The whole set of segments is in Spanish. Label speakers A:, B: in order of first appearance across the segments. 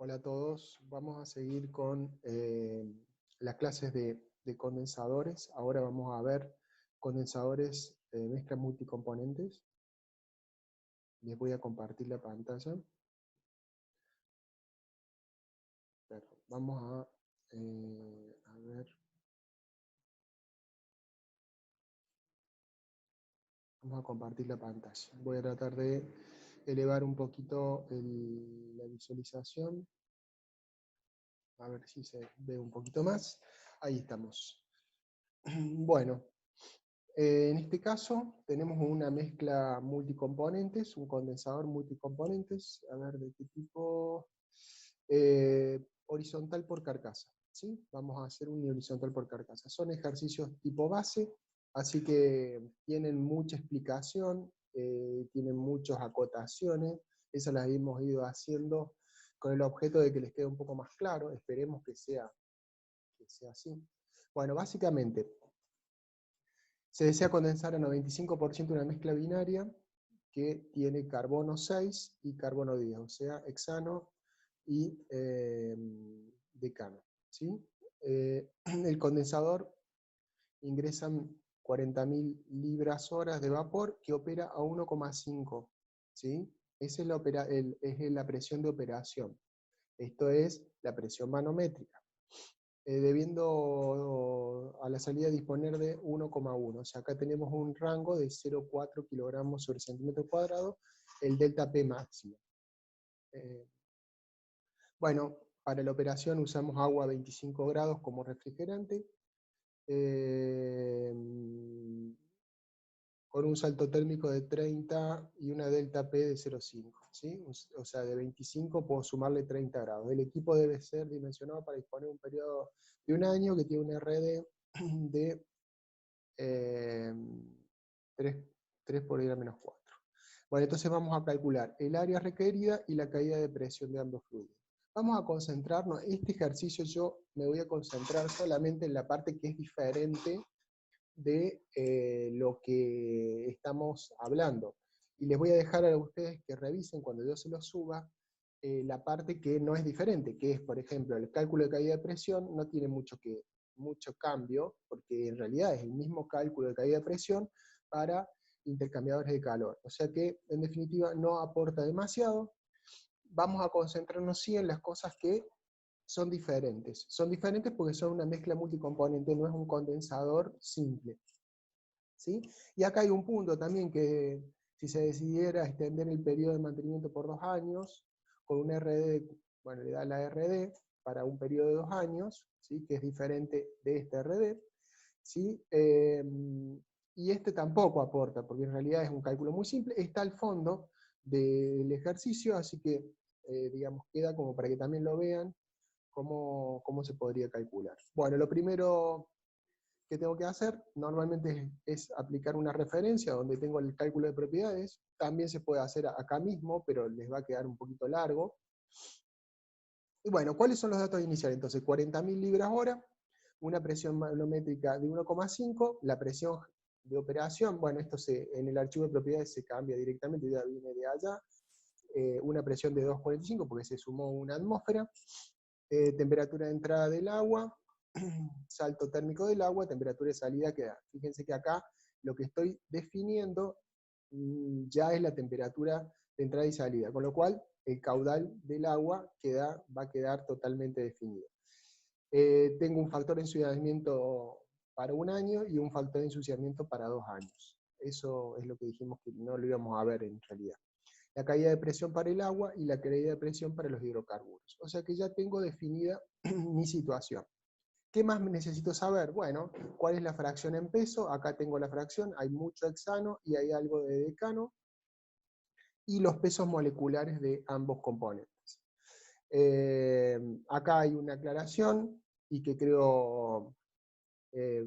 A: Hola a todos, vamos a seguir con las clases de condensadores. Ahora vamos a ver condensadores de mezcla multicomponentes. Les voy a compartir la pantalla. Vamos a ver. Vamos a compartir la pantalla. Voy a tratar de elevar un poquito la visualización. A ver si se ve un poquito más. Ahí estamos. Bueno. En este caso tenemos una mezcla multicomponentes, un condensador multicomponentes, a ver de qué tipo, horizontal por carcasa, ¿sí? Vamos a hacer un horizontal por carcasa. Son ejercicios tipo base, así que tienen mucha explicación, tienen muchas acotaciones, esas las hemos ido haciendo con el objeto de que les quede un poco más claro, esperemos que sea así. Bueno, básicamente, se desea condensar a 95% una mezcla binaria que tiene carbono 6 y carbono 10, o sea, hexano y decano. ¿Sí? El condensador ingresa 40.000 libras horas de vapor que opera a 1,5. ¿Sí? Esa es la presión de operación. Esto es la presión manométrica. Debiendo a la salida disponer de 1,1. O sea, acá tenemos un rango de 0,4 kilogramos sobre centímetro cuadrado, el delta P máximo. Bueno, para la operación usamos agua a 25 grados como refrigerante, con un salto térmico de 30 y una delta P de 0,5. ¿Sí? O sea, de 25 puedo sumarle 30 grados. El equipo debe ser dimensionado para disponer de un periodo de un año que tiene un RD de 3 por 10 a menos 4. Bueno, entonces vamos a calcular el área requerida y la caída de presión de ambos fluidos. Vamos a concentrarnos, este ejercicio yo me voy a concentrar solamente en la parte que es diferente de lo que estamos hablando. Y les voy a dejar a ustedes que revisen cuando yo se los suba la parte que no es diferente, que es, por ejemplo, el cálculo de caída de presión no tiene mucho cambio, porque en realidad es el mismo cálculo de caída de presión para intercambiadores de calor. O sea que, en definitiva, no aporta demasiado. Vamos a concentrarnos sí en las cosas que son diferentes. Son diferentes porque son una mezcla multicomponente, no es un condensador simple. ¿Sí? Y acá hay un punto también que si se decidiera extender el periodo de mantenimiento por 2 años, con un RD, bueno, le da la RD para un periodo de 2 años, ¿sí? Que es diferente de este RD, ¿sí? Y este tampoco aporta, porque en realidad es un cálculo muy simple, está al fondo del ejercicio, así que, digamos, queda como para que también lo vean cómo se podría calcular. Bueno, lo primero que tengo que hacer normalmente es aplicar una referencia donde tengo el cálculo de propiedades. También se puede hacer acá mismo, pero les va a quedar un poquito largo. Y bueno, ¿cuáles son los datos iniciales? Entonces, 40.000 libras hora, una presión manométrica de 1,5, la presión de operación, bueno, esto en el archivo de propiedades se cambia directamente, ya viene de allá, una presión de 2,45 porque se sumó una atmósfera, temperatura de entrada del agua, salto térmico del agua, temperatura de salida que da. Fíjense que acá lo que estoy definiendo ya es la temperatura de entrada y salida, con lo cual el caudal del agua va a quedar totalmente definido. Tengo un factor de ensuciamiento para 1 año y un factor de ensuciamiento para 2 años. Eso es lo que dijimos que no lo íbamos a ver en realidad. La caída de presión para el agua y la caída de presión para los hidrocarburos. O sea que ya tengo definida mi situación. ¿Qué más necesito saber? Bueno, ¿cuál es la fracción en peso? Acá tengo la fracción, hay mucho hexano y hay algo de decano, y los pesos moleculares de ambos componentes. Acá hay una aclaración, y que creo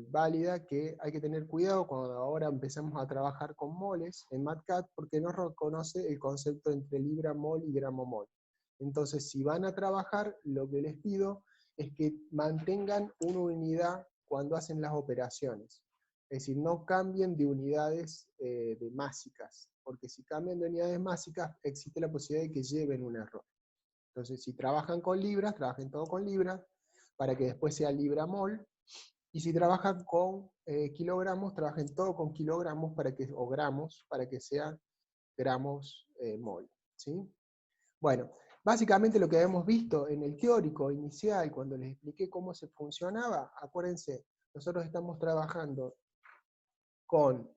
A: válida, que hay que tener cuidado cuando ahora empezamos a trabajar con moles en MATCAT, porque no reconoce el concepto entre libra mol y gramo mol. Entonces, si van a trabajar, lo que les pido es que mantengan una unidad cuando hacen las operaciones. Es decir, no cambien de unidades de másicas, porque si cambian de unidades másicas, existe la posibilidad de que lleven un error. Entonces, si trabajan con libras, trabajen todo con libras, para que después sea libra-mol, y si trabajan con kilogramos, trabajen todo con kilogramos o gramos, para que sea gramos-mol. ¿Sí? Bueno, básicamente lo que habíamos visto en el teórico inicial, cuando les expliqué cómo se funcionaba, acuérdense, nosotros estamos trabajando con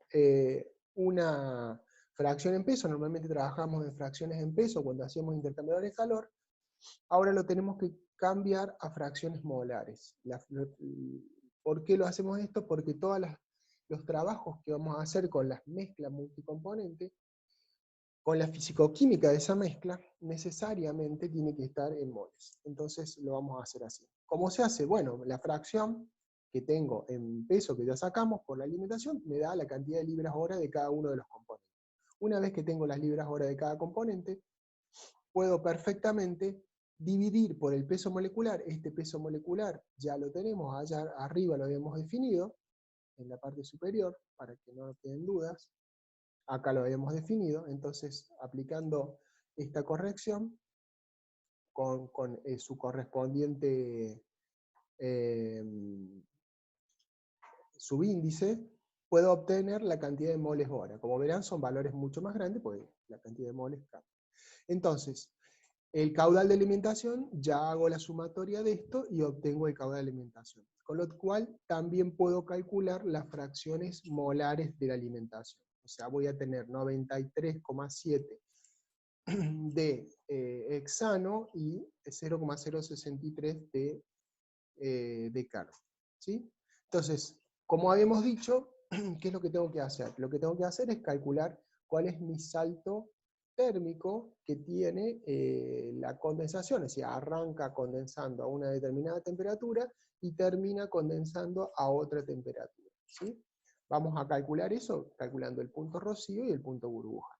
A: una fracción en peso, normalmente trabajamos en fracciones en peso cuando hacíamos intercambiadores de calor, ahora lo tenemos que cambiar a fracciones molares. ¿Por qué lo hacemos esto? Porque todos los trabajos que vamos a hacer con las mezclas multicomponentes, con la fisicoquímica de esa mezcla, necesariamente tiene que estar en moles. Entonces lo vamos a hacer así. ¿Cómo se hace? Bueno, la fracción que tengo en peso que ya sacamos por la alimentación me da la cantidad de libras hora de cada uno de los componentes. Una vez que tengo las libras hora de cada componente, puedo perfectamente dividir por el peso molecular. Este peso molecular ya lo tenemos, allá arriba lo habíamos definido, en la parte superior, para que no queden dudas. Acá lo habíamos definido, entonces aplicando esta corrección con su correspondiente subíndice, puedo obtener la cantidad de moles hora. Como verán, son valores mucho más grandes, pues la cantidad de moles cambia. Entonces, el caudal de alimentación, ya hago la sumatoria de esto y obtengo el caudal de alimentación. Con lo cual, también puedo calcular las fracciones molares de la alimentación. O sea, voy a tener 93,7 de hexano y 0,063 de carbo. ¿Sí? Entonces, como habíamos dicho, ¿qué es lo que tengo que hacer? Lo que tengo que hacer es calcular cuál es mi salto térmico que tiene la condensación, es decir, arranca condensando a una determinada temperatura y termina condensando a otra temperatura. ¿Sí? Vamos a calcular eso calculando el punto rocío y el punto burbuja.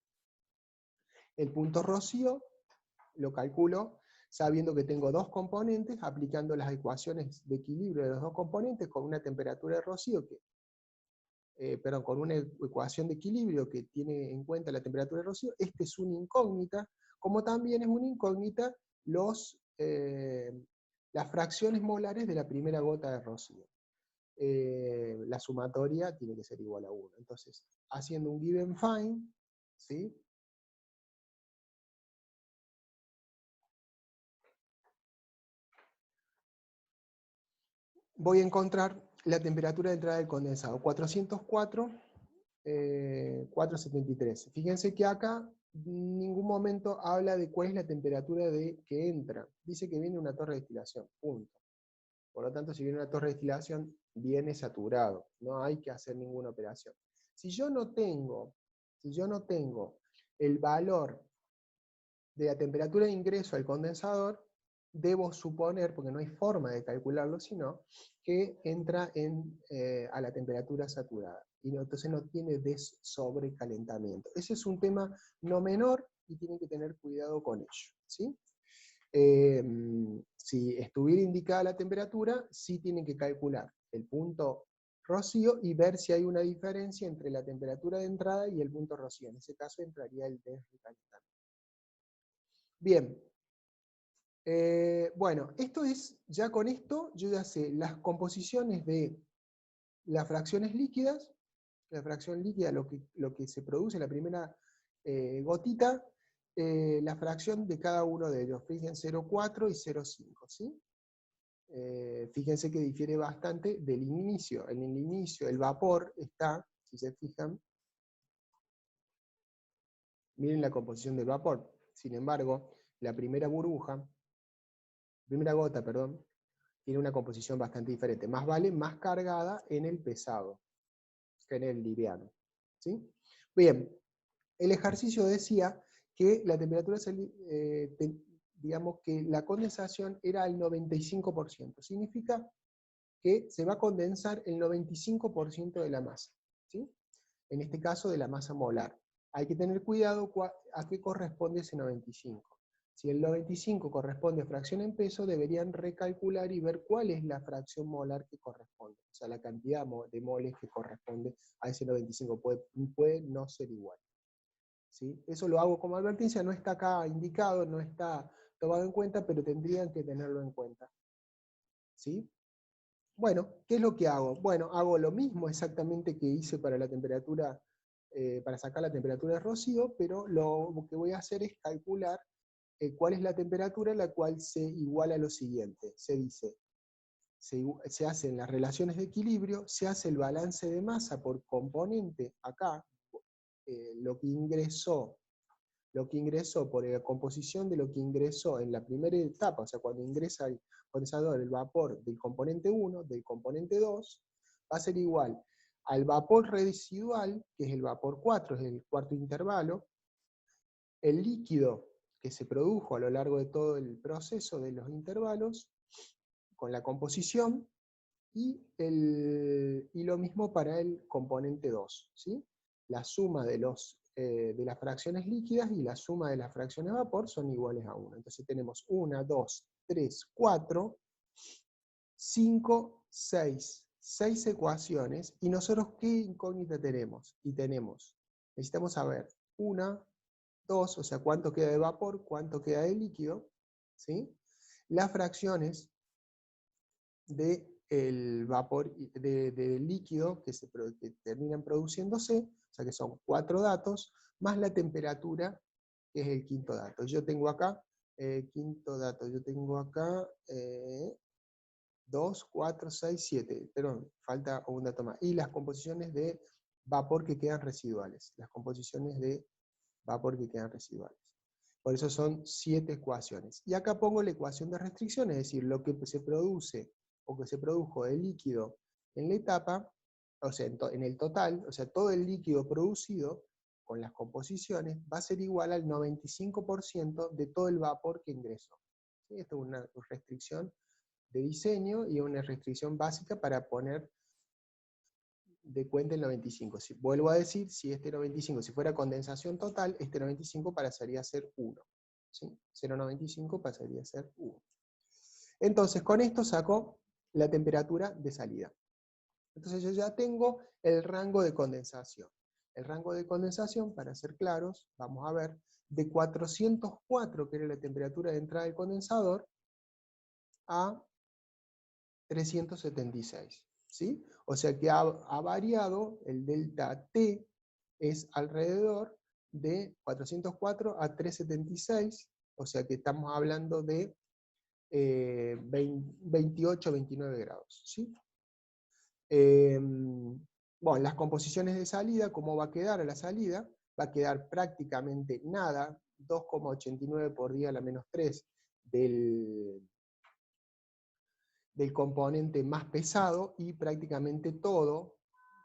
A: El punto rocío lo calculo sabiendo que tengo dos componentes, aplicando las ecuaciones de equilibrio de los dos componentes con una temperatura de rocío con una ecuación de equilibrio que tiene en cuenta la temperatura de rocío. Este es una incógnita, como también es una incógnita las fracciones molares de la primera gota de rocío. La sumatoria tiene que ser igual a 1. Entonces, haciendo un give and find, ¿sí? Voy a encontrar la temperatura de entrada del condensado, 404, 473. Fíjense que acá en ningún momento habla de cuál es la temperatura que entra. Dice que viene una torre de destilación, punto. Por lo tanto, si viene una torre de destilación, viene saturado. No hay que hacer ninguna operación. Si yo no tengo el valor de la temperatura de ingreso al condensador, debo suponer, porque no hay forma de calcularlo sino, que entra a la temperatura saturada. Y entonces no tiene sobrecalentamiento. Ese es un tema no menor y tienen que tener cuidado con ello. ¿Sí? Si estuviera indicada la temperatura, sí tienen que calcular el punto rocío y ver si hay una diferencia entre la temperatura de entrada y el punto rocío. En ese caso entraría el desrecalentamiento. Bien. Bueno, ya con esto yo ya sé las composiciones de las fracciones líquidas, la fracción líquida, lo que se produce en la primera gotita, la fracción de cada uno de ellos, fíjense 0,4 y 0,5, ¿sí? Fíjense que difiere bastante del inicio. En el inicio el vapor está, si se fijan, miren la composición del vapor. Sin embargo, la primera gota, perdón, tiene una composición bastante diferente. Más vale más cargada en el pesado que en el liviano. ¿Sí? Bien, el ejercicio decía que la temperatura, digamos que la condensación era al 95%. Significa que se va a condensar el 95% de la masa. ¿Sí? En este caso de la masa molar. Hay que tener cuidado a qué corresponde ese 95%. Si el 95 corresponde a fracción en peso, deberían recalcular y ver cuál es la fracción molar que corresponde. O sea, la cantidad de moles que corresponde a ese 95. Puede no ser igual. ¿Sí? Eso lo hago como advertencia, no está acá indicado, no está tomado en cuenta, pero tendrían que tenerlo en cuenta. ¿Sí? Bueno, ¿qué es lo que hago? Bueno, hago lo mismo exactamente que hice para la temperatura, para sacar la temperatura de rocío, pero lo que voy a hacer es calcular cuál es la temperatura a la cual se iguala lo siguiente. Se dice, se hacen las relaciones de equilibrio, se hace el balance de masa por componente, acá, lo que ingresó por la composición de lo que ingresó en la primera etapa, o sea, cuando ingresa al condensador el vapor del componente 1, del componente 2, va a ser igual al vapor residual, que es el vapor 4, es el cuarto intervalo, el líquido que se produjo a lo largo de todo el proceso de los intervalos, con la composición, y lo mismo para el componente 2, ¿sí? La suma de las fracciones líquidas y la suma de las fracciones de vapor son iguales a 1. Entonces tenemos 1, 2, 3, 4, 5, 6. 6 ecuaciones. ¿Y nosotros qué incógnita tenemos? Necesitamos saber 1, 2, o sea, cuánto queda de vapor, cuánto queda de líquido, ¿sí? Las fracciones del vapor, del líquido que terminan produciéndose, o sea que son 4 datos, más la temperatura, que es el quinto dato. Yo tengo acá, quinto dato, yo tengo acá 2, 4, 6, 7, pero falta un dato más. Y las composiciones de vapor que quedan residuales. Las composiciones de vapor que quedan residuales. Por eso son 7 ecuaciones. Y acá pongo la ecuación de restricción, es decir, lo que se produce o que se produjo de líquido en la etapa, o sea, en el total, o sea, todo el líquido producido con las composiciones va a ser igual al 95% de todo el vapor que ingresó. ¿Sí? Esto es una restricción de diseño y una restricción básica para poner de cuenta el 95. Si, vuelvo a decir, si este 95, si fuera condensación total, este 95 pasaría a ser 1. ¿Sí? 0,95 pasaría a ser 1. Entonces, con esto saco la temperatura de salida. Entonces yo ya tengo el rango de condensación. El rango de condensación, para ser claros, vamos a ver, de 404, que era la temperatura de entrada del condensador, a 376. ¿Sí? O sea que ha variado, el delta T es alrededor de 404 a 376, o sea que estamos hablando de 28, 29 grados. ¿Sí? Bueno, las composiciones de salida, ¿cómo va a quedar a la salida? Va a quedar prácticamente nada, 2,89 por día a la menos 3 del componente más pesado, y prácticamente todo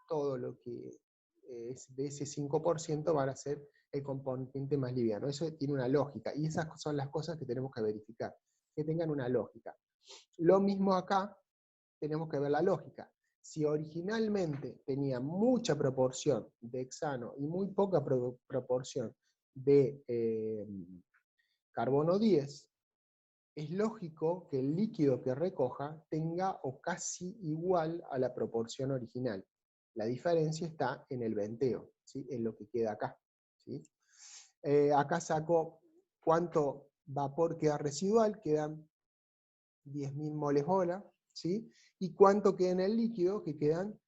A: lo que es de ese 5% van a ser el componente más liviano. Eso tiene una lógica, y esas son las cosas que tenemos que verificar, que tengan una lógica. Lo mismo acá, tenemos que ver la lógica. Si originalmente tenía mucha proporción de hexano y muy poca proporción de carbono 10, es lógico que el líquido que recoja tenga o casi igual a la proporción original. La diferencia está en el venteo, ¿sí? En lo que queda acá. ¿Sí? Acá saco cuánto vapor queda residual, quedan 10.000 moles hora, ¿sí? Y cuánto queda en el líquido, que quedan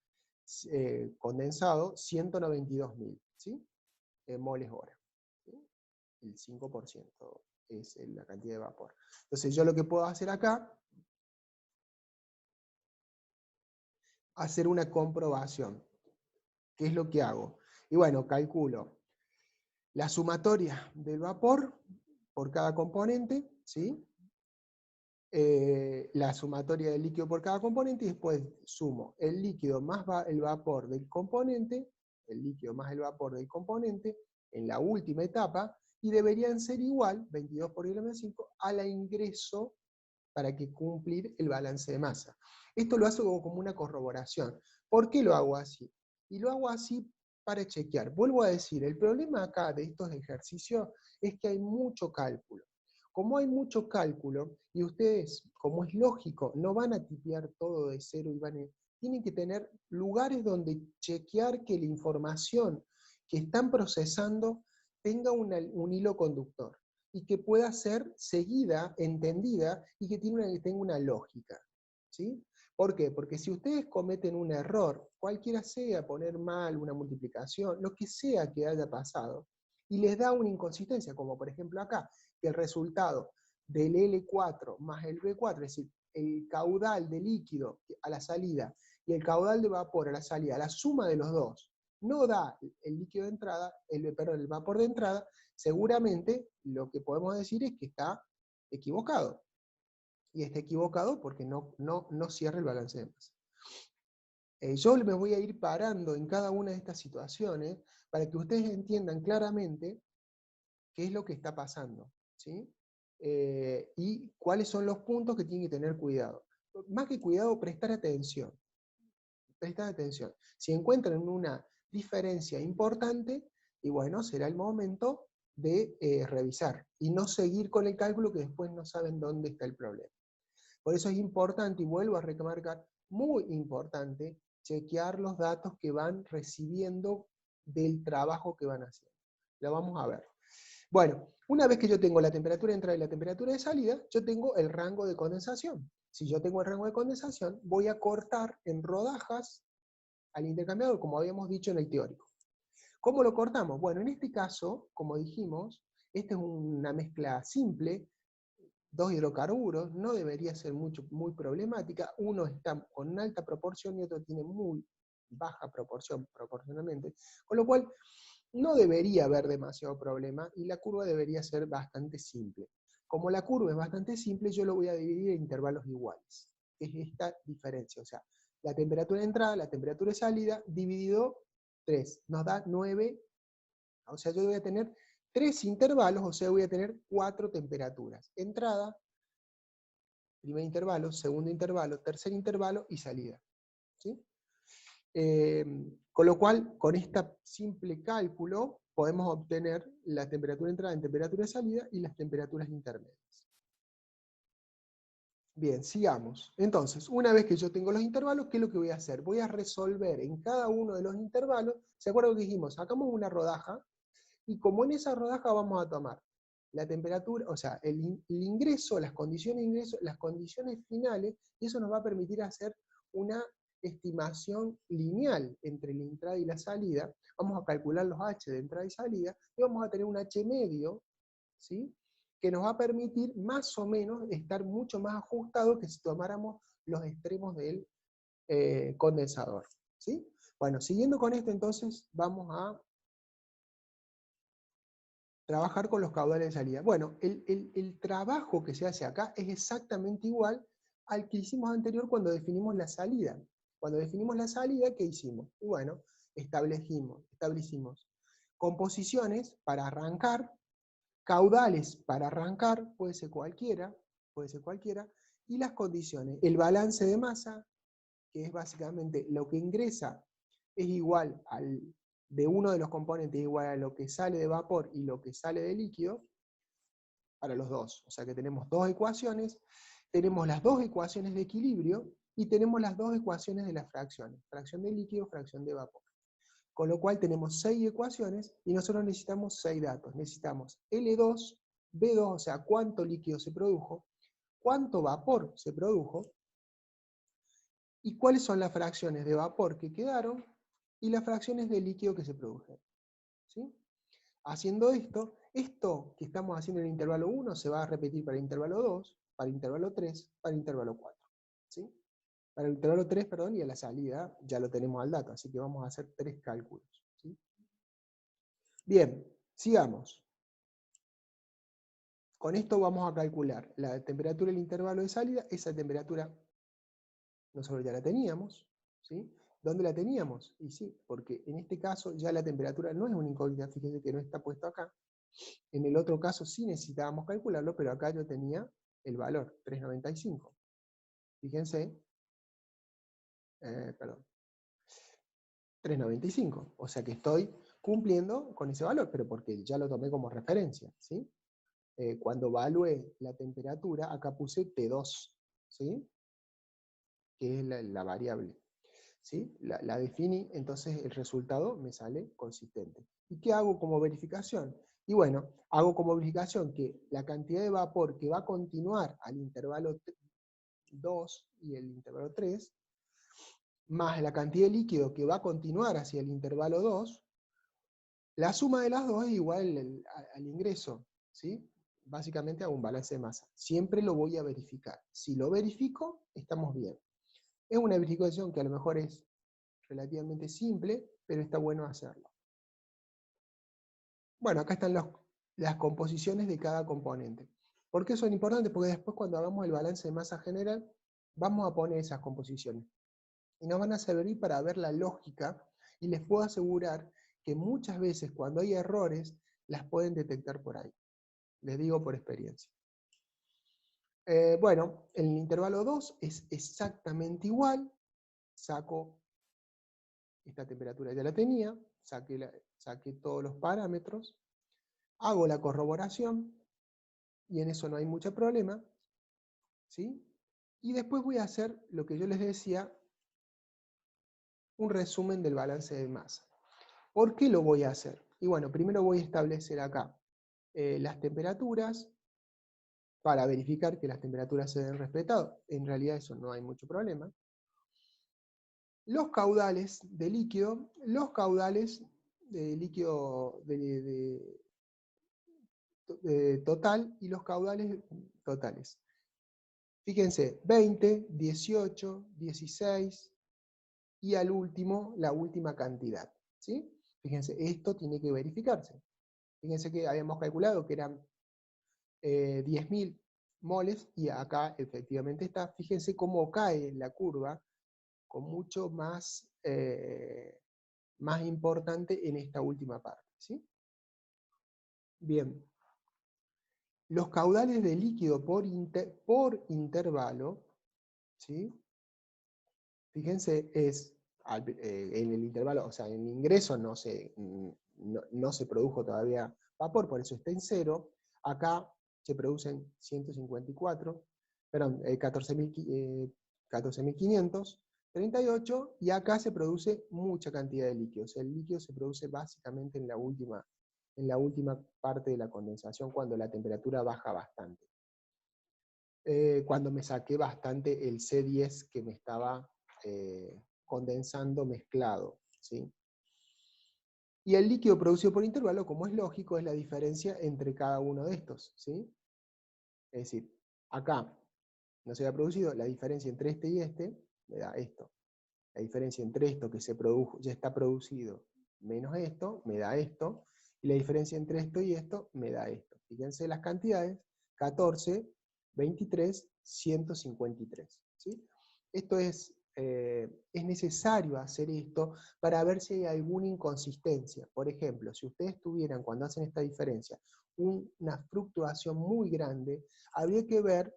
A: condensado 192.000, ¿sí? Moles hora. ¿Sí? El 5% es la cantidad de vapor. Entonces yo lo que puedo hacer acá, hacer una comprobación. ¿Qué es lo que hago? Y bueno, calculo la sumatoria del vapor por cada componente, ¿sí? La sumatoria del líquido por cada componente, y después sumo el líquido más el vapor del componente, el líquido más el vapor del componente, en la última etapa, y deberían ser igual, 22 por 10⁻⁵, a la ingreso para que cumplir el balance de masa. Esto lo hago como una corroboración. ¿Por qué lo hago así? Y lo hago así para chequear. Vuelvo a decir, el problema acá de estos ejercicios es que hay mucho cálculo. Como hay mucho cálculo, y ustedes, como es lógico, no van a tipear todo de cero, y tienen que tener lugares donde chequear que la información que están procesando tenga un hilo conductor. y que pueda ser seguida, entendida, y que tenga una lógica. ¿Sí? ¿Por qué? Porque si ustedes cometen un error, cualquiera sea, poner mal una multiplicación, lo que sea que haya pasado, y les da una inconsistencia, como por ejemplo acá, que el resultado del L4 más el B4, es decir, el caudal de líquido a la salida y el caudal de vapor a la salida, la suma de los dos, no da el líquido de entrada, el vapor de entrada, seguramente lo que podemos decir es que está equivocado. Y está equivocado porque no cierra el balance de masa. Yo me voy a ir parando en cada una de estas situaciones para que ustedes entiendan claramente qué es lo que está pasando, ¿sí? Y cuáles son los puntos que tienen que tener cuidado. Más que cuidado, prestar atención. Prestar atención. Si encuentran una diferencia importante, y bueno, será el momento de revisar y no seguir con el cálculo que después no saben dónde está el problema. Por eso es importante, y vuelvo a remarcar, muy importante, chequear los datos que van recibiendo del trabajo que van haciendo. Lo vamos a ver. Bueno, una vez que yo tengo la temperatura de entrada y la temperatura de salida, yo tengo el rango de condensación. Si yo tengo el rango de condensación, voy a cortar en rodajas al intercambiador, como habíamos dicho en el teórico. ¿Cómo lo cortamos? Bueno, en este caso, como dijimos, esta es una mezcla simple, 2 hidrocarburos, no debería ser muy problemática, uno está con alta proporción y otro tiene muy baja proporción proporcionalmente, con lo cual no debería haber demasiado problema y la curva debería ser bastante simple. Como la curva es bastante simple, yo lo voy a dividir en intervalos iguales, que es esta diferencia, o sea, la temperatura de entrada, la temperatura de salida, dividido 3, nos da 9, o sea, yo voy a tener 3 intervalos, o sea, voy a tener 4 temperaturas. Entrada, primer intervalo, segundo intervalo, tercer intervalo y salida. ¿Sí? Con lo cual, con este simple cálculo, podemos obtener la temperatura de entrada, la temperatura de salida y las temperaturas intermedias. Bien, sigamos. Entonces, una vez que yo tengo los intervalos, ¿qué es lo que voy a hacer? Voy a resolver en cada uno de los intervalos. ¿Se acuerdan que dijimos? Sacamos una rodaja, y como en esa rodaja vamos a tomar la temperatura, o sea, el ingreso, las condiciones de ingreso, las condiciones finales, y eso nos va a permitir hacer una estimación lineal entre la entrada y la salida. Vamos a calcular los H de entrada y salida, y vamos a tener un H medio, ¿sí?, que nos va a permitir más o menos estar mucho más ajustado que si tomáramos los extremos del condensador. ¿Sí? Bueno, siguiendo con esto entonces vamos a trabajar con los caudales de salida. Bueno, el trabajo que se hace acá es exactamente igual al que hicimos anterior cuando definimos la salida. Cuando definimos la salida, ¿qué hicimos? Y bueno, establecimos composiciones para arrancar, caudales para arrancar, puede ser cualquiera, y las condiciones. El balance de masa, que es básicamente lo que ingresa, es igual de uno de los componentes igual a lo que sale de vapor y lo que sale de líquido, para los dos. O sea que tenemos dos ecuaciones, tenemos las dos ecuaciones de equilibrio, y tenemos las dos ecuaciones de las fracciones, fracción de líquido, fracción de vapor. Con lo cual tenemos 6 ecuaciones, y nosotros necesitamos 6 datos. Necesitamos L2, B2, o sea, cuánto líquido se produjo, cuánto vapor se produjo, y cuáles son las fracciones de vapor que quedaron, y las fracciones de líquido que se produjeron. ¿Sí? Haciendo esto que estamos haciendo en el intervalo 1 se va a repetir para el intervalo 2, para el intervalo 3, para el intervalo 4. ¿Sí? Para el intervalo 3, perdón, y a la salida ya lo tenemos al dato, así que vamos a hacer 3 cálculos. ¿Sí? Bien, sigamos. Con esto vamos a calcular la temperatura del intervalo de salida. Esa temperatura nosotros ya la teníamos, ¿sí? ¿Dónde la teníamos? Y sí, porque en este caso ya la temperatura no es una incógnita, fíjense que no está puesto acá. En el otro caso sí necesitábamos calcularlo, pero acá yo tenía el valor, 395. Fíjense, perdón, 395. O sea que estoy cumpliendo con ese valor, pero porque ya lo tomé como referencia, ¿sí? Cuando evalué la temperatura, acá puse T2, ¿sí? Que es la variable. ¿Sí? La definí, entonces el resultado me sale consistente. ¿Y qué hago como verificación? Y bueno, hago como verificación que la cantidad de vapor que va a continuar al intervalo 2 y el intervalo 3, más la cantidad de líquido que va a continuar hacia el intervalo 2, la suma de las dos es igual al ingreso, ¿sí? Básicamente hago un balance de masa. Siempre lo voy a verificar. Si lo verifico, estamos bien. Es una verificación que a lo mejor es relativamente simple, pero está bueno hacerlo. Bueno, acá están las composiciones de cada componente. ¿Por qué son importantes? Porque después cuando hagamos el balance de masa general, vamos a poner esas composiciones. Y nos van a servir para ver la lógica, y les puedo asegurar que muchas veces cuando hay errores, las pueden detectar por ahí. Les digo por experiencia. Bueno, el intervalo 2 es exactamente igual. Saco esta temperatura, ya la tenía, saqué todos los parámetros, hago la corroboración, y en eso no hay mucho problema, ¿sí? Y después voy a hacer lo que yo les decía, un resumen del balance de masa. ¿Por qué lo voy a hacer? Y bueno, primero voy a establecer acá las temperaturas, para verificar que las temperaturas se den respetado. En realidad eso no hay mucho problema. Los caudales de líquido total y los caudales totales. Fíjense, 20, 18, 16 y al último, la última cantidad. ¿Sí? Fíjense, esto tiene que verificarse. Fíjense que habíamos calculado que eran 10.000 moles y acá efectivamente está. Fíjense cómo cae la curva con mucho más, más importante en esta última parte. ¿Sí? Bien. Los caudales de líquido por intervalo, ¿sí? Fíjense, es en el intervalo, o sea, en el ingreso no se produjo todavía vapor, por eso está en 0. Acá se producen 154, perdón, 14.538, y acá se produce mucha cantidad de líquidos. El líquido se produce básicamente en la última parte de la condensación, cuando la temperatura baja bastante. Cuando me saqué bastante el C10 que me estaba condensando mezclado, ¿sí? Y el líquido producido por intervalo, como es lógico, es la diferencia entre cada uno de estos, ¿sí? Es decir, acá no se había producido, la diferencia entre este y este me da esto. La diferencia entre esto que se produjo, ya está producido, menos esto, me da esto. Y la diferencia entre esto y esto me da esto. Fíjense las cantidades: 14, 23, 153. ¿Sí? Esto es necesario hacer esto para ver si hay alguna inconsistencia. Por ejemplo, si ustedes tuvieran, cuando hacen esta diferencia, una fluctuación muy grande, habría que ver,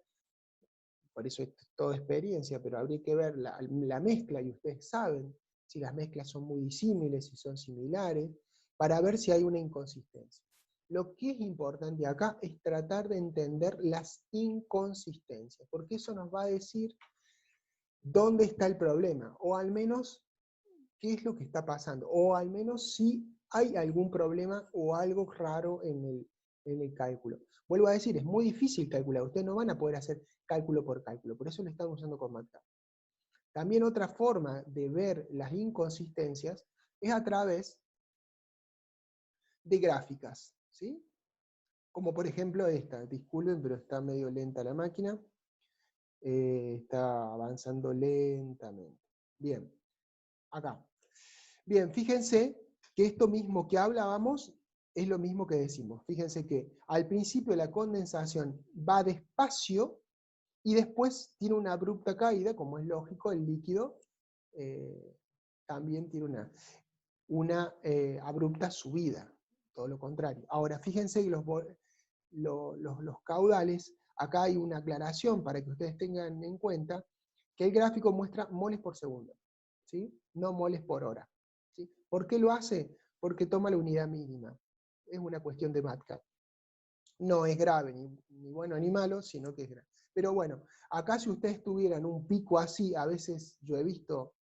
A: por eso esto es toda experiencia, pero habría que ver la mezcla, y ustedes saben si las mezclas son muy disímiles, si son similares, para ver si hay una inconsistencia. Lo que es importante acá es tratar de entender las inconsistencias, porque eso nos va a decir dónde está el problema, o al menos qué es lo que está pasando, o al menos si hay algún problema o algo raro en el cálculo. Vuelvo a decir, es muy difícil calcular, ustedes no van a poder hacer cálculo por cálculo, por eso lo estamos usando con MATLAB. También otra forma de ver las inconsistencias es a través de gráficas, ¿sí? Como por ejemplo esta. Disculpen, pero está medio lenta la máquina. Está avanzando lentamente. Bien, acá. Bien, fíjense que esto mismo que hablábamos es lo mismo que decimos. Fíjense que al principio la condensación va despacio y después tiene una abrupta caída, como es lógico, el líquido también tiene una abrupta subida, todo lo contrario. Ahora, fíjense que los caudales, acá hay una aclaración para que ustedes tengan en cuenta que el gráfico muestra moles por segundo, ¿sí? No moles por hora. ¿Sí? ¿Por qué lo hace? Porque toma la unidad mínima. Es una cuestión de MATLAB. No es grave, ni bueno ni malo, sino que es grave. Pero bueno, acá si ustedes tuvieran un pico así, a veces yo he visto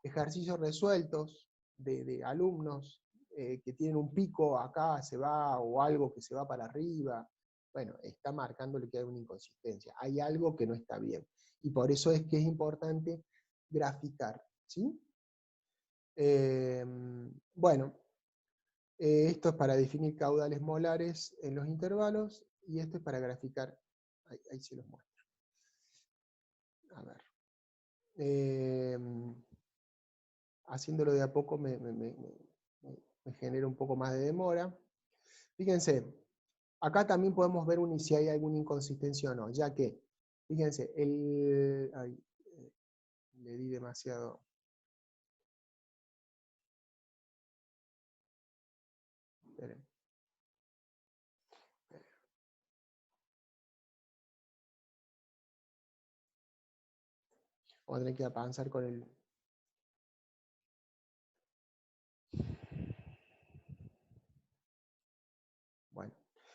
A: ejercicios resueltos de alumnos que tienen un pico acá se va, o algo que se va para arriba, bueno, está marcándole que hay una inconsistencia, hay algo que no está bien. Y por eso es que es importante graficar, ¿sí? Bueno, esto es para definir caudales molares en los intervalos, y esto es para graficar, ahí se los muestro. A ver. Haciéndolo de a poco me genera un poco más de demora. Fíjense, acá también podemos ver si hay alguna inconsistencia o no, ya que, fíjense, le di demasiado. Esperen. Vamos a tener que avanzar con el... Bueno,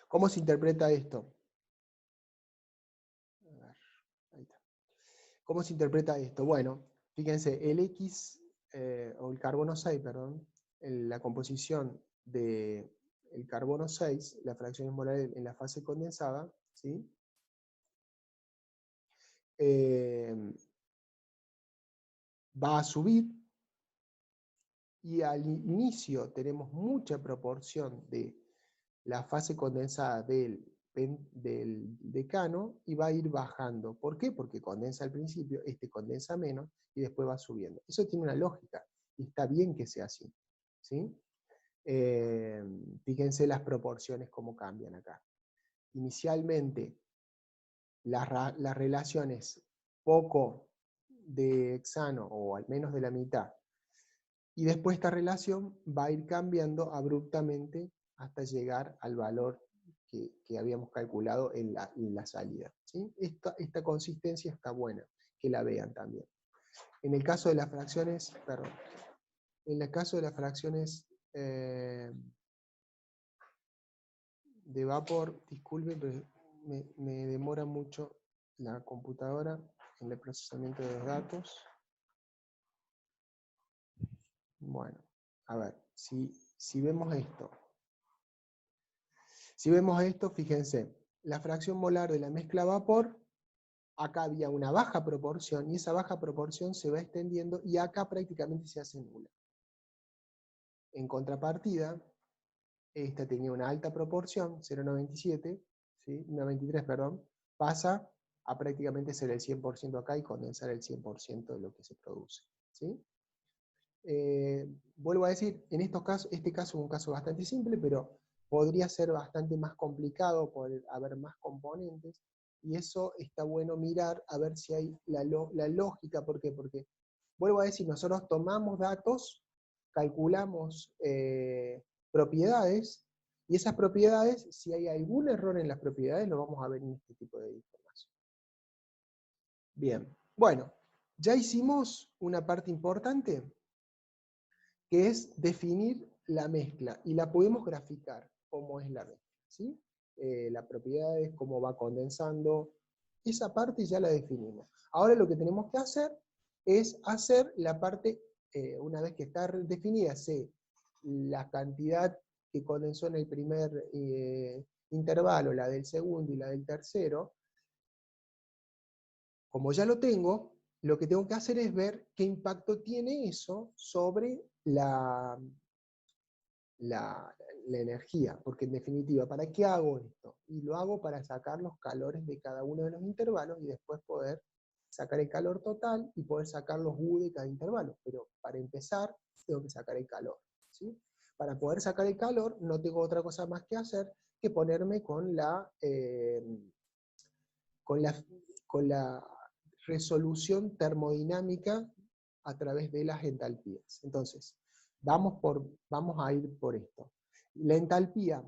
A: ¿cómo se interpreta esto? A ver, ahí está. ¿Cómo se interpreta esto? Bueno, fíjense, el X, o el carbono 6, perdón, la composición del carbono 6, la fracción molar en la fase condensada, ¿sí? Va a subir, y al inicio tenemos mucha proporción de la fase condensada del decano, y va a ir bajando. ¿Por qué? Porque condensa al principio, este condensa menos, y después va subiendo. Eso tiene una lógica, y está bien que sea así, ¿sí? Fíjense las proporciones cómo cambian acá. Inicialmente, las relaciones poco de hexano, o al menos de la mitad, y después esta relación va a ir cambiando abruptamente hasta llegar al valor que habíamos calculado en la salida, ¿sí? Esta consistencia está buena, que la vean también. En el caso de las fracciones, perdón, en el caso de las fracciones de vapor, disculpen, pero me demora mucho la computadora en el procesamiento de los datos. Bueno, a ver, si vemos esto. Si vemos esto, fíjense, la fracción molar de la mezcla vapor, acá había una baja proporción, y esa baja proporción se va extendiendo, y acá prácticamente se hace nula. En contrapartida, esta tenía una alta proporción, 0,97, ¿sí? 1,93, perdón, pasa a prácticamente ser el 100% acá y condensar el 100% de lo que se produce, ¿sí? Vuelvo a decir, en estos casos, este caso es un caso bastante simple, pero podría ser bastante más complicado, poder haber más componentes, y eso está bueno mirar a ver si hay la lógica. ¿Por qué? Porque, vuelvo a decir, nosotros tomamos datos, calculamos propiedades, y esas propiedades, si hay algún error en las propiedades, lo vamos a ver en este tipo de información. Bien, bueno, ya hicimos una parte importante, que es definir la mezcla, y la podemos graficar, cómo es la mezcla, ¿sí? La propiedad es cómo va condensando, esa parte ya la definimos. Ahora lo que tenemos que hacer es hacer la parte, una vez que está definida, sé la cantidad que condensó en el primer intervalo, la del segundo y la del tercero. Como ya lo tengo, lo que tengo que hacer es ver qué impacto tiene eso sobre la energía, porque en definitiva, ¿para qué hago esto? Y lo hago para sacar los calores de cada uno de los intervalos, y después poder sacar el calor total y poder sacar los U de cada intervalo. Pero para empezar, tengo que sacar el calor, ¿sí? Para poder sacar el calor, no tengo otra cosa más que hacer que ponerme con con la resolución termodinámica a través de las entalpías. Entonces, vamos a ir por esto. La entalpía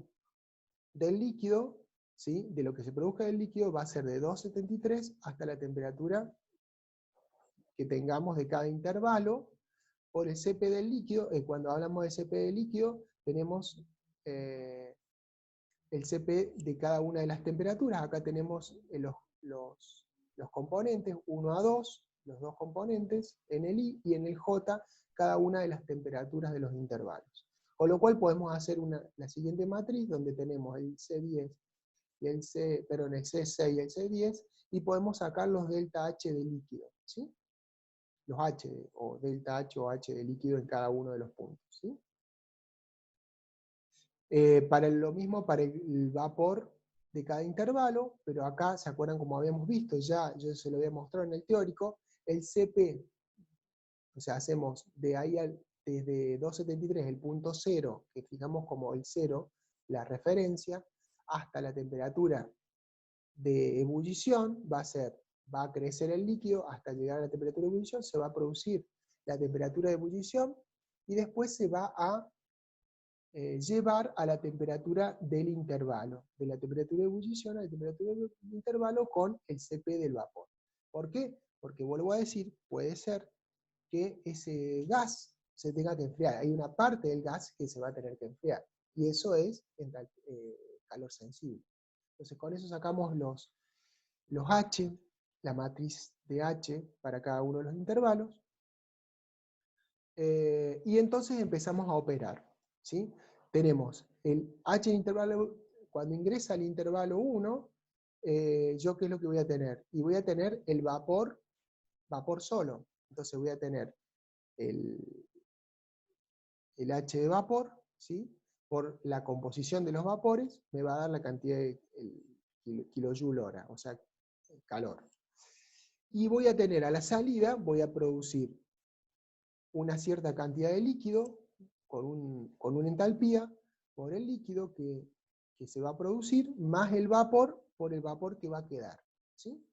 A: del líquido, ¿sí?, de lo que se produzca del líquido, va a ser de 273 hasta la temperatura que tengamos de cada intervalo, por el Cp del líquido. Cuando hablamos de Cp del líquido, tenemos el Cp de cada una de las temperaturas. Acá tenemos los componentes, 1 a 2, los dos componentes, en el I, y en el J, cada una de las temperaturas de los intervalos. Con lo cual podemos hacer la siguiente matriz, donde tenemos el C10 y el C6 y el C10, y podemos sacar los delta H de líquido, ¿sí? Los H, o delta H o H de líquido en cada uno de los puntos, ¿sí? Para lo mismo para el vapor de cada intervalo, pero acá, ¿se acuerdan como habíamos visto ya? Yo se lo había mostrado en el teórico, el CP, o sea, hacemos de ahí desde 273, el punto 0, que fijamos como el 0, la referencia, hasta la temperatura de ebullición, va a crecer el líquido hasta llegar a la temperatura de ebullición, se va a producir la temperatura de ebullición, y después se va a llevar a la temperatura del intervalo, de la temperatura de ebullición a la temperatura del intervalo con el CP del vapor. ¿Por qué? Porque vuelvo a decir, puede ser que ese gas se tenga que enfriar. Hay una parte del gas que se va a tener que enfriar, y eso es calor sensible. Entonces con eso sacamos los H, la matriz de H para cada uno de los intervalos, y entonces empezamos a operar, ¿sí? Tenemos el H en intervalo, cuando ingresa al intervalo 1, ¿yo qué es lo que voy a tener? Y voy a tener el vapor solo. Entonces voy a tener el H de vapor, ¿sí? Por la composición de los vapores, me va a dar la cantidad de kilojoule hora, o sea, calor. Y voy a tener a la salida, voy a producir una cierta cantidad de líquido con una entalpía por el líquido que se va a producir, más el vapor por el vapor que va a quedar, ¿sí?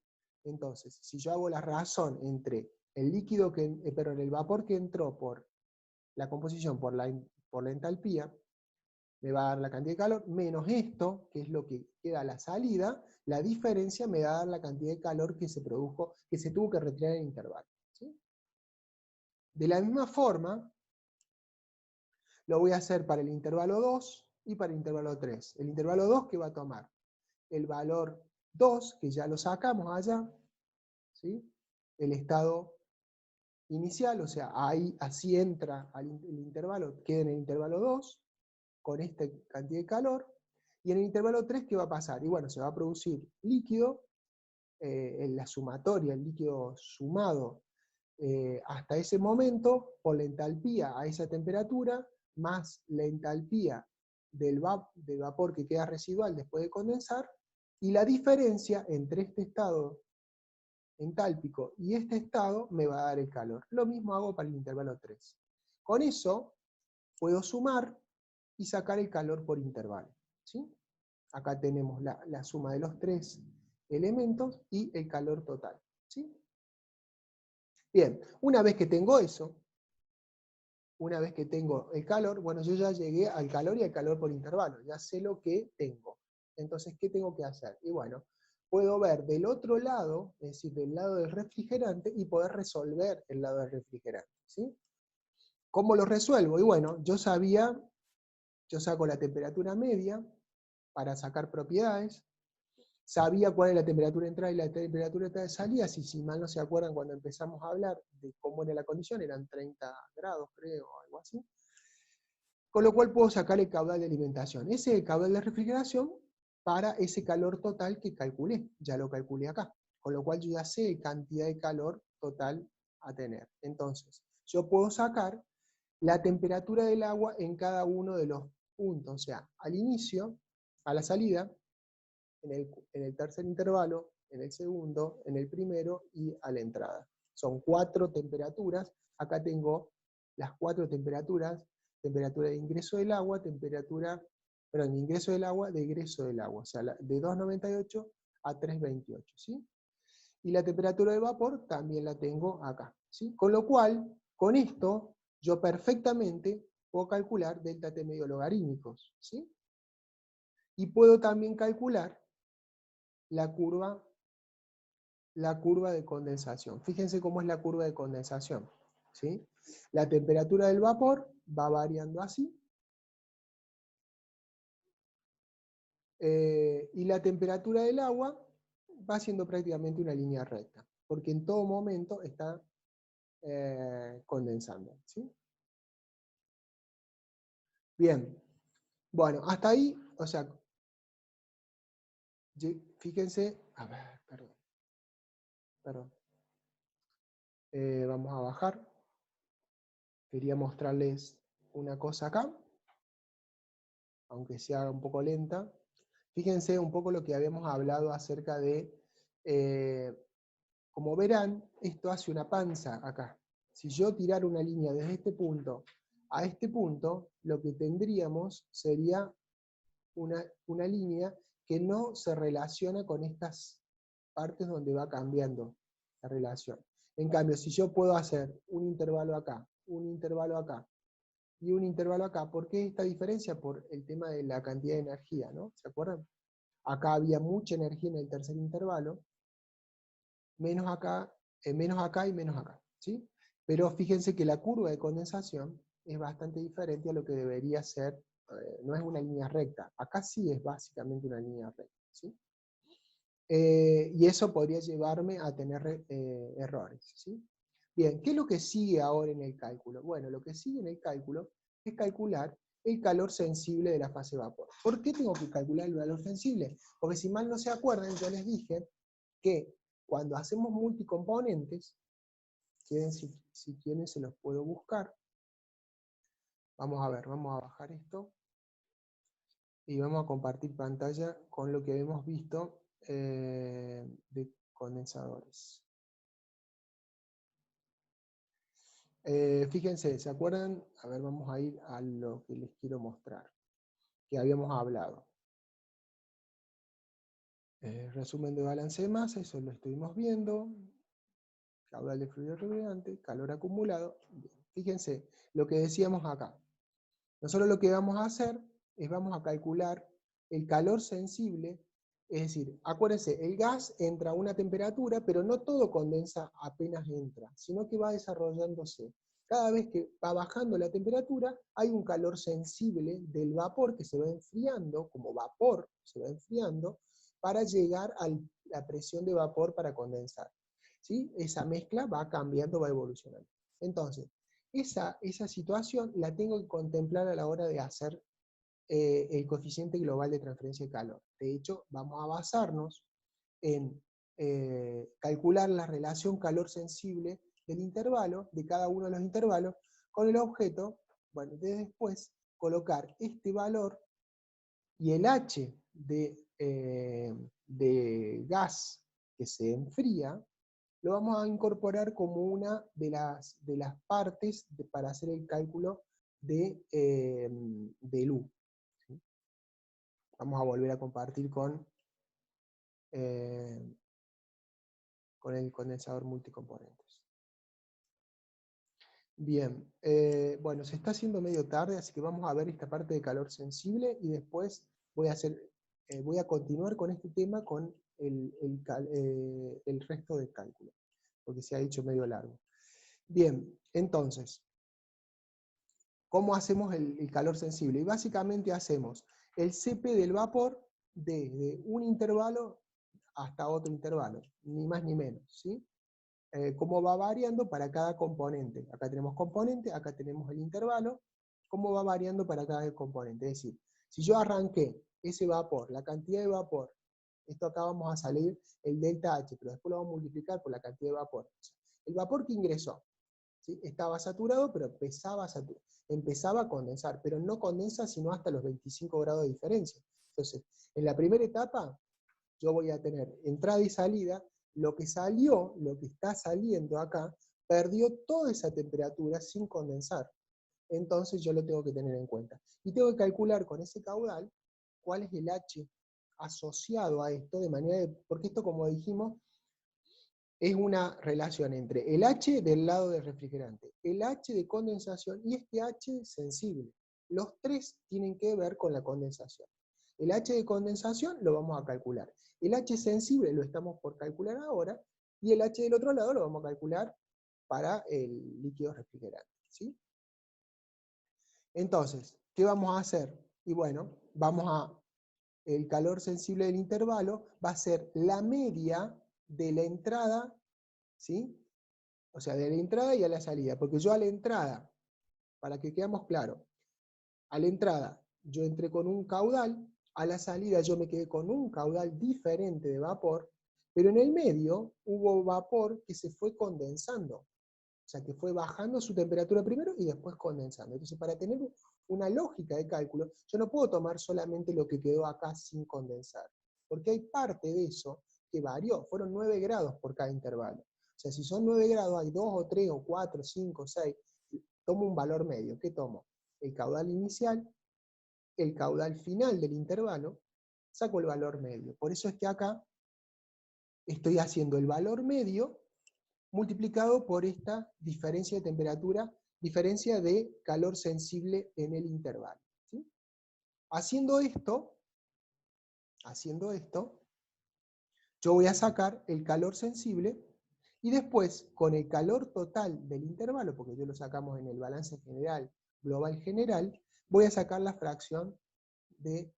A: Entonces, si yo hago la razón entre el líquido el vapor que entró por la composición, por la entalpía, me va a dar la cantidad de calor, menos esto, que es lo que queda a la salida, la diferencia me va a dar la cantidad de calor que se produjo, que se tuvo que retirar en el intervalo, ¿sí? De la misma forma, lo voy a hacer para el intervalo 2 y para el intervalo 3. El intervalo 2, que va a tomar el valor 2, que ya lo sacamos allá, ¿sí? El estado inicial, o sea, ahí así entra el intervalo, queda en el intervalo 2, con esta cantidad de calor, y en el intervalo 3, ¿qué va a pasar? Y bueno, se va a producir líquido, en la sumatoria, el líquido sumado hasta ese momento, por la entalpía a esa temperatura, más la entalpía del vapor que queda residual después de condensar, y la diferencia entre este estado entálpico y este estado me va a dar el calor. Lo mismo hago para el intervalo 3. Con eso puedo sumar y sacar el calor por intervalo, ¿sí? Acá tenemos la suma de los tres elementos y el calor total, ¿sí? Bien, una vez que tengo eso, una vez que tengo el calor, bueno, yo ya llegué al calor y al calor por intervalo, ya sé lo que tengo. Entonces, ¿qué tengo que hacer? Y bueno, puedo ver del otro lado, es decir, del lado del refrigerante, y poder resolver el lado del refrigerante, ¿sí? ¿Cómo lo resuelvo? Y bueno, yo saco la temperatura media para sacar propiedades, sabía cuál era la temperatura de entrada y la temperatura de salida, si mal no se acuerdan cuando empezamos a hablar de cómo era la condición, eran 30 grados creo, o algo así, con lo cual puedo sacar el caudal de alimentación. Ese es el caudal de refrigeración para ese calor total que calculé, ya lo calculé acá, con lo cual yo ya sé cantidad de calor total a tener. Entonces, yo puedo sacar la temperatura del agua en cada uno de los puntos, o sea, al inicio, a la salida, en el tercer intervalo, en el segundo, en el primero y a la entrada. Son 4 temperaturas. Acá tengo las 4 temperaturas: temperatura de ingreso del agua, de ingreso del agua, de egreso del agua, o sea, de 2,98 a 3,28, ¿sí? Y la temperatura de vapor también la tengo acá, ¿sí? Con lo cual, con esto, yo perfectamente puedo calcular delta T medio logarítmicos, ¿sí? Y puedo también calcular la curva de condensación. Fíjense cómo es la curva de condensación, ¿sí? La temperatura del vapor va variando así, y la temperatura del agua va siendo prácticamente una línea recta, porque en todo momento está condensando, ¿sí? Bien, bueno, hasta ahí, o sea, fíjense, a ver, perdón. Vamos a bajar. Quería mostrarles una cosa acá, aunque sea un poco lenta. Fíjense un poco lo que habíamos hablado acerca de, como verán, esto hace una panza acá. Si yo tirara una línea desde este punto a este punto, lo que tendríamos sería una línea que no se relaciona con estas partes donde va cambiando la relación. En cambio, si yo puedo hacer un intervalo acá, un intervalo acá, y un intervalo acá, ¿por qué esta diferencia? Por el tema de la cantidad de energía, ¿no? ¿Se acuerdan? Acá había mucha energía en el tercer intervalo, menos acá y menos acá, ¿sí? Pero fíjense que la curva de condensación es bastante diferente a lo que debería ser, no es una línea recta, acá sí es básicamente una línea recta, ¿sí? Y eso podría llevarme a tener errores, ¿sí? Bien, ¿qué es lo que sigue ahora en el cálculo? Bueno, lo que sigue en el cálculo es calcular el calor sensible de la fase vapor. ¿Por qué tengo que calcular el valor sensible? Porque si mal no se acuerdan, yo les dije que cuando hacemos multicomponentes, si quieren se los puedo buscar. Vamos a ver, vamos a bajar esto y vamos a compartir pantalla con lo que hemos visto de condensadores. Fíjense, ¿se acuerdan? A ver, vamos a ir a lo que les quiero mostrar, que habíamos hablado. Resumen de balance de masa, eso lo estuvimos viendo. Caudal de fluido refrigerante, calor acumulado. Bien. Fíjense, lo que decíamos acá. Nosotros lo que vamos a hacer es vamos a calcular el calor sensible, es decir, acuérdense, el gas entra a una temperatura, pero no todo condensa apenas entra, sino que va desarrollándose. Cada vez que va bajando la temperatura, hay un calor sensible del vapor que se va enfriando, como vapor se va enfriando, para llegar a la presión de vapor para condensar. ¿Sí? Esa mezcla va cambiando, va evolucionando. Entonces, esa situación la tengo que contemplar a la hora de hacer el coeficiente global de transferencia de calor. De hecho, vamos a basarnos en calcular la relación calor sensible del intervalo, de cada uno de los intervalos, con el objeto, bueno, de después colocar este valor y el H de gas que se enfría, lo vamos a incorporar como una de las partes para hacer el cálculo del U. ¿Sí? Vamos a volver a compartir con el condensador multicomponentes. Bien, bueno, se está haciendo medio tarde, así que vamos a ver esta parte de calor sensible y después voy a continuar con este tema con el resto del cálculo, porque se ha hecho medio largo. Bien, entonces, ¿cómo hacemos el calor sensible? Y básicamente hacemos el CP del vapor desde un intervalo hasta otro intervalo, ni más ni menos, ¿sí? Cómo va variando para cada componente. Acá tenemos componente, acá tenemos el intervalo, cómo va variando para cada componente. Es decir, si yo arranqué ese vapor, la cantidad de vapor, esto acá vamos a salir el delta H, pero después lo vamos a multiplicar por la cantidad de vapor. El vapor que ingresó, ¿sí? Estaba saturado, pero empezaba a condensar, pero no condensa sino hasta los 25 grados de diferencia. Entonces, en la primera etapa, yo voy a tener entrada y salida, lo que salió, lo que está saliendo acá, perdió toda esa temperatura sin condensar. Entonces yo lo tengo que tener en cuenta. Y tengo que calcular con ese caudal cuál es el H asociado a esto, de manera de, porque esto, como dijimos, es una relación entre el H del lado del refrigerante, el H de condensación y este H sensible. Los tres tienen que ver con la condensación. El H de condensación lo vamos a calcular. El H sensible lo estamos por calcular ahora, y el H del otro lado lo vamos a calcular para el líquido refrigerante, ¿sí? Entonces, ¿qué vamos a hacer? Y bueno, el calor sensible del intervalo va a ser la media de la entrada, ¿sí? O sea, de la entrada y a la salida, porque yo a la entrada, para que quedemos claros, A la entrada yo entré con un caudal, a la salida yo me quedé con un caudal diferente de vapor, pero en el medio hubo vapor que se fue condensando. O sea, que fue bajando su temperatura primero y después condensando. Entonces, para tener una lógica de cálculo, yo no puedo tomar solamente lo que quedó acá sin condensar, porque hay parte de eso que varió, fueron 9 grados por cada intervalo. O sea, si son 9 grados, hay 2 o 3 o 4, 5, 6, tomo un valor medio. ¿Qué tomo? El caudal inicial, el caudal final del intervalo, saco el valor medio. Por eso es que acá estoy haciendo el valor medio multiplicado por esta diferencia de temperatura, diferencia de calor sensible en el intervalo. ¿Sí? Haciendo esto, yo voy a sacar el calor sensible y después, con el calor total del intervalo, porque yo lo sacamos en el balance general, global general, voy a sacar la fracción de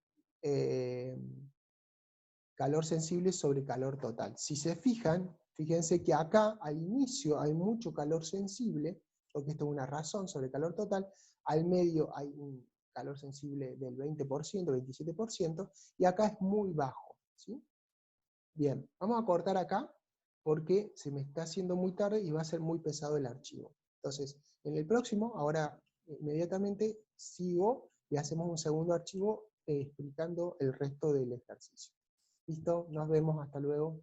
A: calor sensible sobre calor total. Si se fijan, fíjense que acá al inicio hay mucho calor sensible, porque esto es una razón sobre calor total, al medio hay un calor sensible del 20%, 27%, y acá es muy bajo. ¿Sí? Bien, vamos a cortar acá, porque se me está haciendo muy tarde y va a ser muy pesado el archivo. Entonces, en el próximo, ahora inmediatamente sigo y hacemos un segundo archivo explicando el resto del ejercicio. Listo, nos vemos, hasta luego.